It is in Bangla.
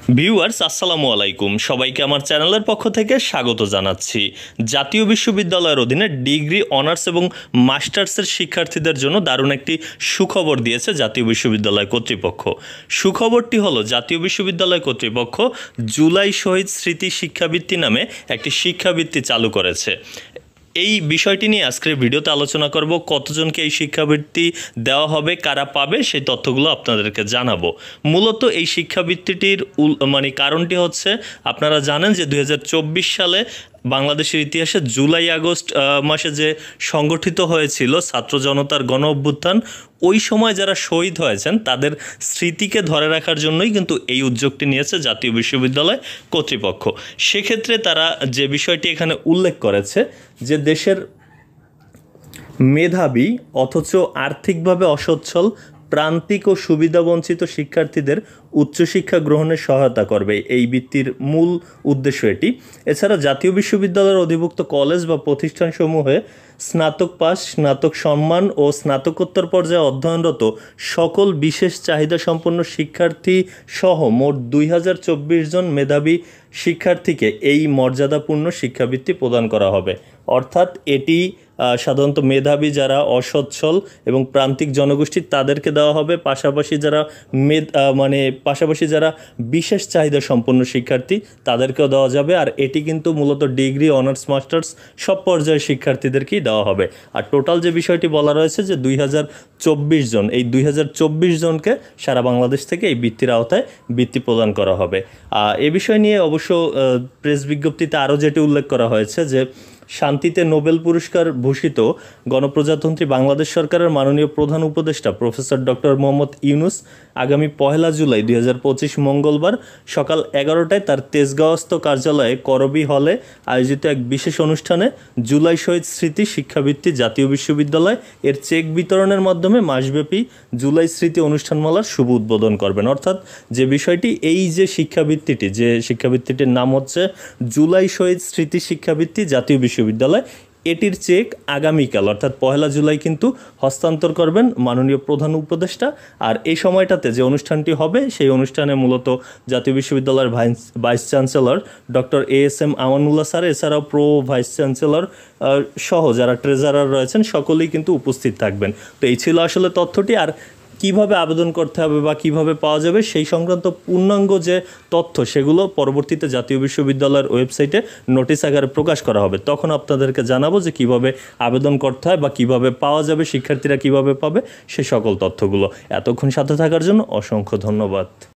ভিউয়ার্স আসসালামু আলাইকুম, সবাইকে আমার চ্যানেলের পক্ষ থেকে স্বাগত জানাচ্ছি। জাতীয় বিশ্ববিদ্যালয়ের অধীনে ডিগ্রি, অনার্স এবং মাস্টার্সের শিক্ষার্থীদের জন্য দারুণ একটি সুখবর দিয়েছে জাতীয় বিশ্ববিদ্যালয় কর্তৃপক্ষ। সুখবরটি হলো, জাতীয় বিশ্ববিদ্যালয় কর্তৃপক্ষ জুলাই শহীদ স্মৃতি শিক্ষাবৃত্তি নামে একটি শিক্ষাবৃত্তি চালু করেছে। এই বিষয়টি নিয়ে আজকের ভিডিওতে আলোচনা করব। কতজনকে এই শিক্ষাবৃত্তি দেওয়া হবে, কারা পাবে, সেই তথ্যগুলো আপনাদেরকে জানাবো। মূলত এই শিক্ষাবৃত্তিটির কারণটি হচ্ছে, আপনারা জানেন যে 2024 সালে বাংলাদেশের ইতিহাসে জুলাই আগস্ট মাসে যে সংগঠিত হয়েছিল ছাত্র জনতার গণ অভ্যুত্থান, ওই সময় যারা শহীদ হয়েছেন তাদের স্মৃতিকে ধরে রাখার জন্যই কিন্তু এই উদ্যোগটি নিয়েছে জাতীয় বিশ্ববিদ্যালয় কর্তৃপক্ষ। সেক্ষেত্রে তারা যে বিষয়টি এখানে উল্লেখ করেছে, যে দেশের মেধাবী অথচ আর্থিকভাবে অসচ্ছল, প্রান্তিক ও সুবিধাবঞ্চিত শিক্ষার্থীদের উচ্চশিক্ষা গ্রহণে সহায়তা করবে এই বৃত্তির মূল উদ্দেশ্য এটি। এছাড়া জাতীয় বিশ্ববিদ্যালয়ের অধিভুক্ত কলেজ বা প্রতিষ্ঠানসমূহে স্নাতক পাস, স্নাতক সম্মান ও স্নাতকোত্তর পর্যায়ে অধ্যয়নরত সকল বিশেষ চাহিদা সম্পন্ন শিক্ষার্থী সহ মোট 2024 জন মেধাবী শিক্ষার্থীকে এই মর্যাদাপূর্ণ শিক্ষাবৃত্তি প্রদান করা হবে। অর্থাৎ এটি সাধারণত মেধাবী যারা অসচ্ছল এবং প্রান্তিক জনগোষ্ঠী তাদেরকে দেওয়া হবে, পাশাপাশি যারা বিশেষ চাহিদা সম্পন্ন শিক্ষার্থী তাদেরকেও দেওয়া যাবে। আর এটি কিন্তু মূলত ডিগ্রি, অনার্স, মাস্টার্স সব পর্যায়ের শিক্ষার্থীদেরকেই দেওয়া হবে। আর টোটাল যে বিষয়টি বলা রয়েছে যে 2024 জন, এই 2024 জনকে সারা বাংলাদেশ থেকে এই বৃত্তির আওতায় বৃত্তি প্রদান করা হবে। এ বিষয় নিয়ে অবশ্য প্রেস বিজ্ঞপ্তিতে আরও যেটি উল্লেখ করা হয়েছে যে শান্তিতে নোবেল পুরস্কার ভূষিত গণপ্রজাতন্ত্রী বাংলাদেশ সরকারের মাননীয় প্রধান উপদেষ্টা প্রফেসর ডক্টর মোহাম্মদ ইউনূস আগামী 1 জুলাই 2025 মঙ্গলবার সকাল 11টায় তার তেজগাঁওস্থ কার্যালয়ে করবি হলে আয়োজিত এক বিশেষ অনুষ্ঠানে জুলাই শহীদ স্মৃতি শিক্ষাবৃত্তি জাতীয় বিশ্ববিদ্যালয় এর চেক বিতরণের মাধ্যমে মাসব্যাপী জুলাই স্মৃতি অনুষ্ঠানমালার শুভ উদ্বোধন করবেন। অর্থাৎ যে বিষয়টি, এই যে শিক্ষাবৃত্তিটির নাম হচ্ছে জুলাই শহীদ স্মৃতি শিক্ষাবৃত্তি জাতীয় বিশ্ববিদ্যালয়, এটির চেক আগামীকাল অর্থাৎ 1 জুলাই কিন্তু হস্তান্তর করবেন মাননীয় প্রধান উপদেষ্টা। আর এই সময়টাতে যে অনুষ্ঠানটি হবে, সেই অনুষ্ঠানে মূলত জাতীয় বিশ্ববিদ্যালয়ের vice chancellor doctor ASM Amanullah sir, এছাড়াও প্রো ভাইস চ্যান্সেলর সহ যারা ট্রেজারার রয়েছেন সকলেই কিন্তু উপস্থিত থাকবেন। তো এই ছিল আসলে তথ্যটি। আর কিভাবে আবেদন করতে হবে বা কিভাবে পাওয়া যাবে সেই সংক্রান্ত পূর্ণাঙ্গ যে তথ্য, সেগুলো পরবর্তীতে জাতীয় বিশ্ববিদ্যালয়ের ওয়েবসাইটে নোটিশ আকারে প্রকাশ করা হবে। তখন আপনাদেরকে জানাবো যে কিভাবে আবেদন করতে হয় বা কিভাবে পাওয়া যাবে, শিক্ষার্থীরা কিভাবে পাবে, সে সকল তথ্যগুলো। এতক্ষণ সাথে থাকার জন্য অসংখ্য ধন্যবাদ।